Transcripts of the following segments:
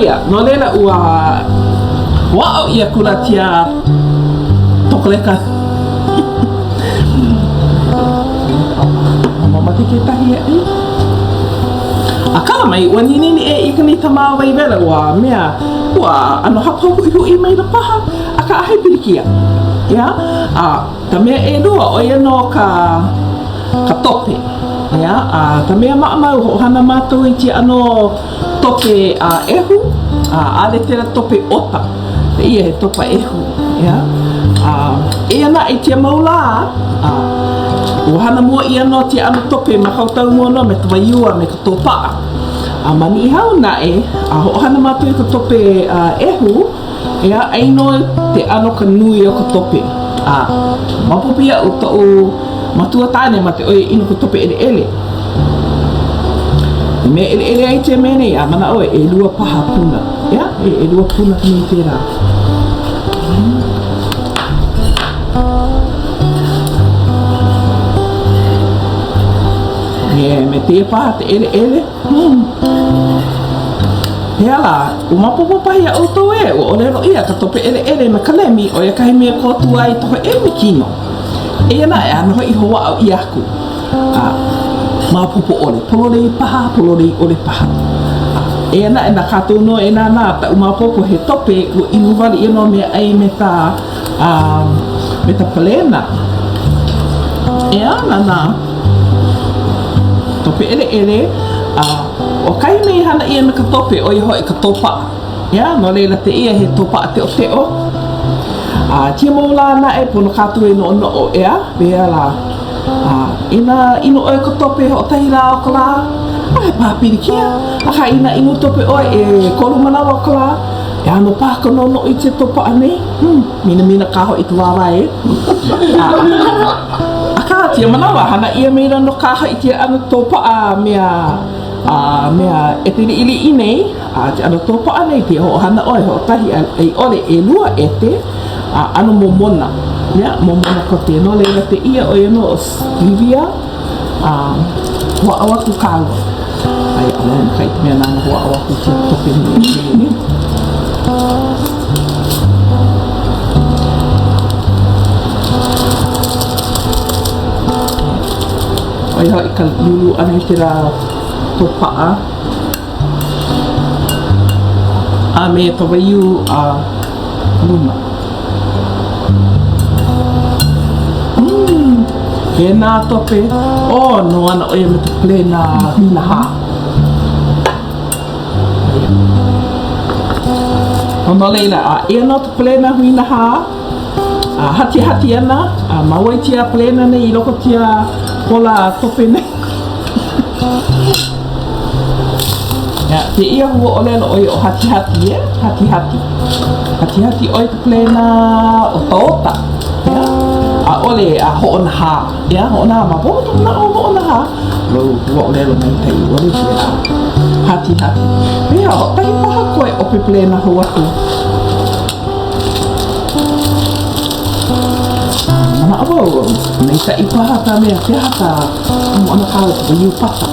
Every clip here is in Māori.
ia no lela ua wao ia kulatia tokoleka mama kita ia akala mai wani ni ikani tama vai vela wa mea wa ano hapo hu mai na paha aka ai pilikia ya tamea o ia no ka tope ya tamea ma ho hana mato i ano tope ehu ale tera tope ota ia he topa ehu ya ia na i tia maula o hana mua ia no ti ano tope ma kautau mua no me tuwa iua me ka topa mani hau na ho hana mato i ka tope ehu ia aino te ano ka nui o ka tope mapupia o to matua tane mate o ino ka tope ele me ele ai te mene mana o lua paha puna ya lua puna ni tera me te paha te ele Hela, uma popo pahi au tau o lero ia ka tope ele me kalemi o ia kahi mea kotua i toho kino. Ia na ano i hoa au i aku. Ma popo ole, polore i paha, polore i ole paha. Ia na katou no na ta uma popo he tope o inuwari ino mea ai me ta palena. Ia na tope ele o kai mei hana ia me ka tope o i hoi ka topa ya no leila te ia he topa te o tia maula na pono katu no o ea bea la ina ino o ka tope o tahi la o kala pa pirikia ina ino tope o kolu mana o kala ya no pa ko no i te topa ane mina ka ho i tu wawa aka tia mana hana ia mei no ka ho i te ana topa mea e tiri ili inei ano topa anei te ho hana oi ho tahi ai ole lua ete ano momona ya momona ko te no leila te ia o no Olivia wa awa ku kawa ai ano kai me na wa awa ku te tope ni ai ho ikal lulu anei tira topa me tawayu luma he na tope no ana o me plena hinaha ono leila e no plena hinaha hati ana mawai tia plena nei loko tia pola tope nei te ia hua ole no oi o hati oi te plena o taota ya ole ho on ha ya ho na ma bo na ho na ha lo hua ole no nei te ole tia hati ya o tai pa ko o pe plena ho atu na abo nei ta ipa ta me te hata mo ana ka o yu pata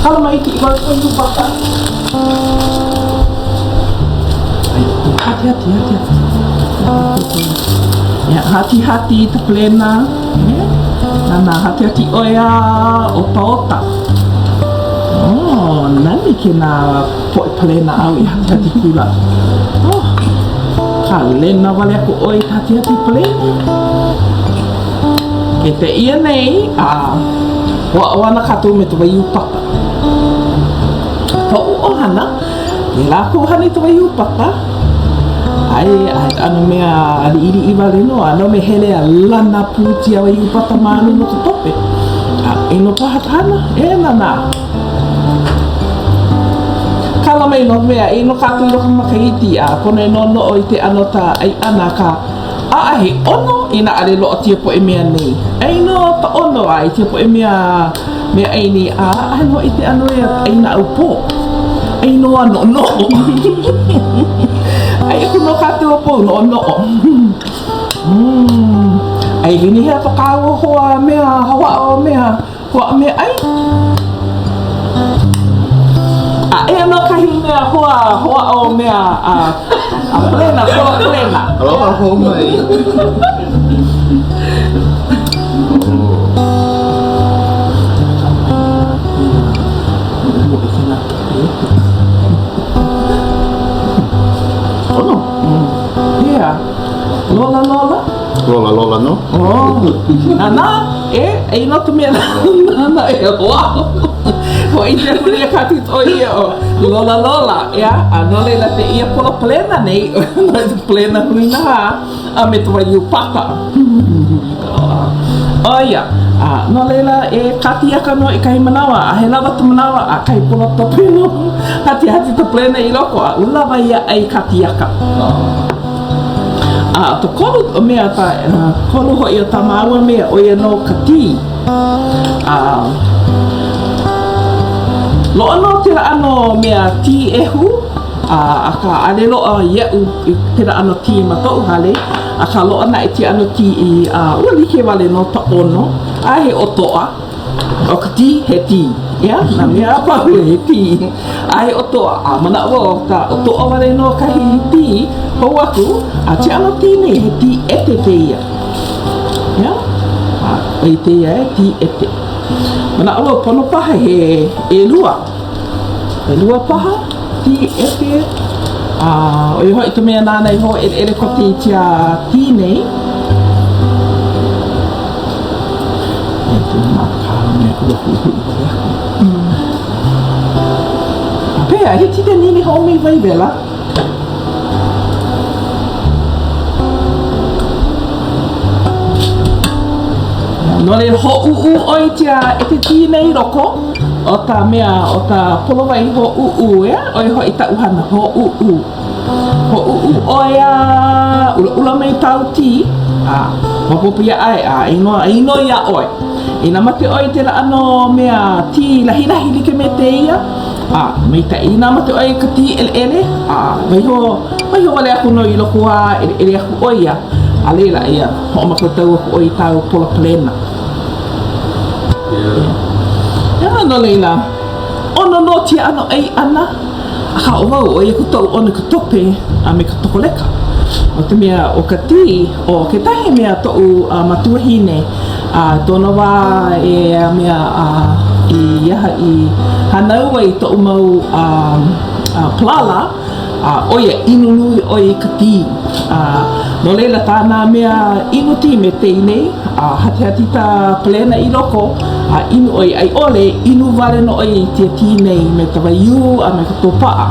kalau mai ti ko yu pata hati ya hati te plena na hati oya o taota nani kena po plena au hati kula kalena vale aku oi hati plena kete ia nei wa na katu me tu yu pata o hana ila ko hani tu yu pata ai ano mea ali iwale no ano me hele lana puti a yu pata manu no tope no pahatana na kala mai no mea no katu ro makaiti pone no o te anota ai anaka ai ono ina ale lo tie po emia nei ai no pa ono ai tie po emia me ai ni ai no ite ano ya ai na upo ai no ai ko no katu po no ai ni ha pa kawo ho mea hawa o mea ho me ai e no kahi mea hoa o mea plena, kola plena. Aloha ho mai. Ono. Yeah. Lola. Lola no? Oh. Nana, ino tu mea nana wow. Ho i te kuria kati toi o Lola, ya. Anole la te ia pola plena nei. No te plena huina a me tu iu papa. Oh ia. No leila kati aka no i kai manawa, a he lava tu manawa a kai pola tope no. Hati te plena i loko a ulawa ia ai kati aka. To kolu o mea ta, kolu ho i o tamaua mea o ia no kati. Loa no tira ano mea ti ehu, aka ale loa iau i tira ano ti matou hale, aka loa na i ti ano ti i ua like wale no ta ono, a he otoa, o kati he ti. Ya, na mea apa he ti. Ai otoa, mana wo ta otoa wale no kahi ti, ho aku, ti ano ti nei he ti ete te ia. Ya. Ai te ia ti ete. Mana wo pono paha he elua. Elua paha ti ete. O i hoi te mea nana i ho ele ko te tia ti nei. E te maka mea kua hui Pea, he tite nini ho mi vai vela. No le ho oi tia e te ti nei roko. O ta mea, o ta polo vai ho oi ho i ta uhana ho Ho oia, ula mei tau ti. Mapopia ai, ino ia oi. Ina mate oi te la ano mea ti lahi like me te ia. Mai ta ina mate oi ka ti ele. Mai ho wale aku no i loko a ele aku oia. Alela ia, ho makotau aku oi tau pola plena. Ya no leila. Ono no ti ano ai ana. Aka o wau o ia kutau ono kutope me kutokoleka. O te mea o ka ti, o ke tahi mea to'u matuahine tōna wā mea i iaha i hanau ai to'u mau plala o ia inunui o i ka ti. No leila tāna mea inu ti me te inei, hati ta plena i loko, inu oi ai ole, inu wale no oi tia ti nei me tawaiu me ka tōpaa.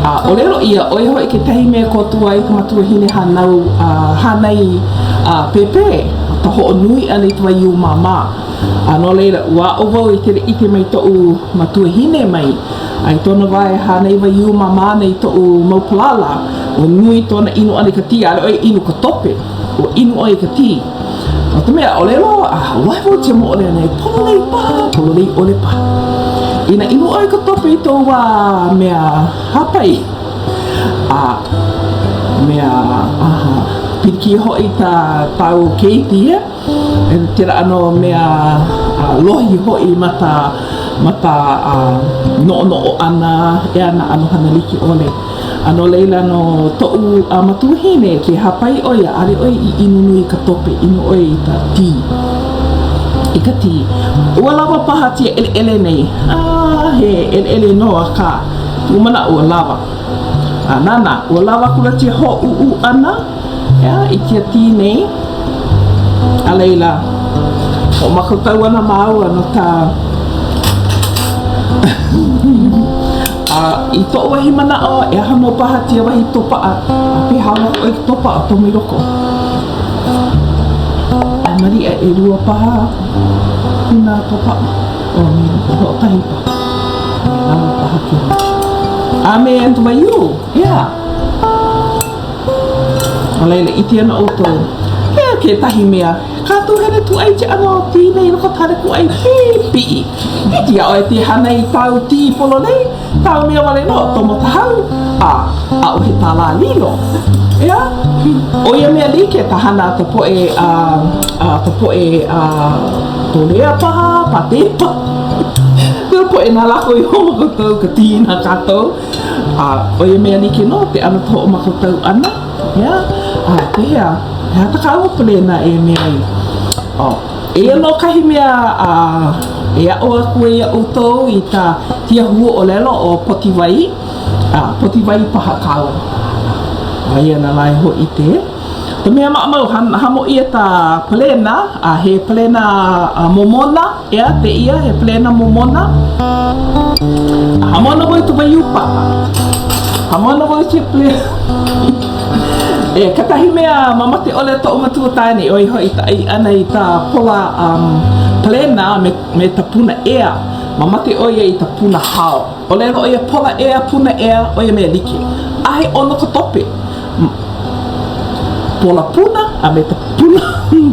O lero ia, oi hoi ke tahi mea kotua i ka matuahine hanau hanai pepe, ta ho nui ane tawaiu mama. No leila, ua o wau i ite mai to'u matuahine mai, ai tōna wae hanai waiu mama nei to'u maupalala, o nui tōna inu ane ka ti, ale oi inu ka tope, o inu oi ka ti. O te mea, o lero, wai wau te mo ole nei, polo nei ole pa. Ina inu oi ka tope i tō wā mea hapai. Mea, piriki hoi ta tau keitia, tira ano mea lohi hoi mata no ana e ana ano hanaliki ole. Ano leila no to'u matuahine ke hapai oia, ale oi I inunui ka tope, inu oi ta ti. Ika ti. Ua lava paha tia ele nei. He ele no aka. Umana ua lava. Nana, ua lava kula tia ho ana. Ya, I tia ti nei. A leila. O makotau ana maua no ta. I to'u wahi mana o, e hano paha tia wahi topa pe hawa oi topa a tomi roko. Mari e rua paha hina topa o mi ho tahi pa. Hawa paha ki ha. Me and by you, yeah. Alaila iti ana auto. Ke tahi mea. Kato hele tu ai te ano ti nei roko tare ku ai pi. Iti a oi te hanai tau ti polo nei. Tau mea wale no, tomo tahau. O he tala lilo. Ea? O ia mea like tahana ta poe tolea paha, pate pa. Pero po e nā lako i homo koutou ka tīna katou. O ia mea ni ke no te ana to'o ma koutou ana. Ia, pehea, hea takau pelena e mea i. E no kahi mea e a o aku e a outou i ta tia hua o lelo o Potiwai. Potiwai paha kaua. Ia na lai ho i te. Ta mea maamau, hamo ia ta pelena, he pelena momona, ia te ia, he pelena momona. Hamona voi tu vai upa. Hamona voi te pelena. Katahi mea mamate ole to o matua tāne, oi hoi ta ai ana i ta pola pelena me ta puna ea. Mamate oia i ta puna hao. O lero oia pola ea, puna ea, oia mea like. Ahe ono ka tope. Pola puna, a me ta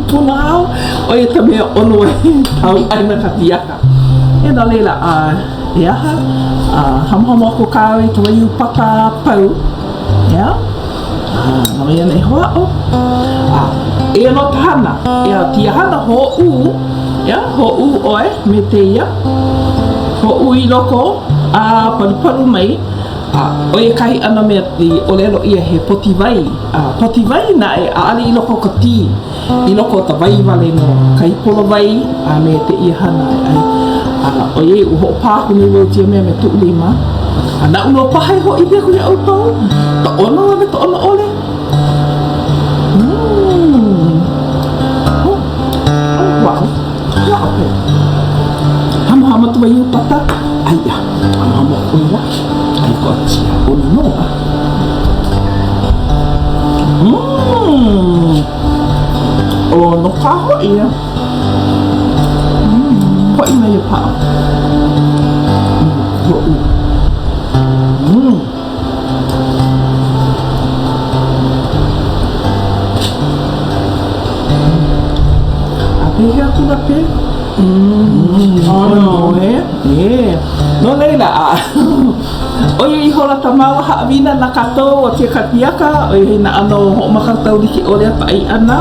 puna hao, oia ta mea ono e tau aina ka tiaka. E na leila, e aha, hamhamo ako kāwe ta waiu pata pau. Ia? Nā mea nei hoa o. E no tahana, e tia hana ho u, ia, ho u oe, me te ia. Ho u i loko, paru mai, o e kahi ana mea ti o lero ia he Potiwai. Potiwai na e aali i loko ka tī, i loko ta vai wale no kai pola vai, me te ia hana ai. O ie uho pāku ni wau tia mea me tu lima. Na uno pahai ho i peku ni au tau, ta ono ame ta ono ole. Wow, hama tu waiu pata, ai ya, hama kuiwa. Ai ko tia ono noa. O no kaho ia. Ko ina ia paa. Ko u. Ape aku lape. No, no leila. Oia i hola tamawa haawina na katou o te katiaka. Oia na ano ho makatau liki ole apa ai ana.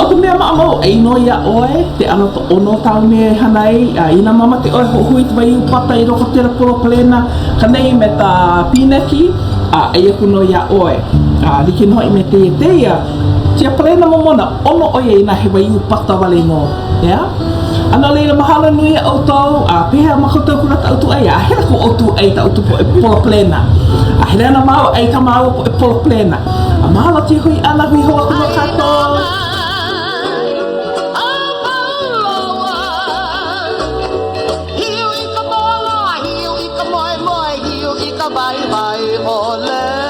O te mea maamau, ai no ia oe, te ano to ono tau me hanai, ina mama te oe ho hui te waiu pata i roko tera polo pelena, kanei me ta pineki, ai aku no ia oe. Liki no i me te ia, tia pelena momona, ono oe ina he waiu pata wale no, ia? Ana leila mahala nui au tau, pehea makotau kuna ta utu ai, hera ko utu ai ta utu po e polo pelena. Hera na mau ai ta mau po e polo pelena. Mahala te hui ana hui hoa kuna katou. Bye bye, ole.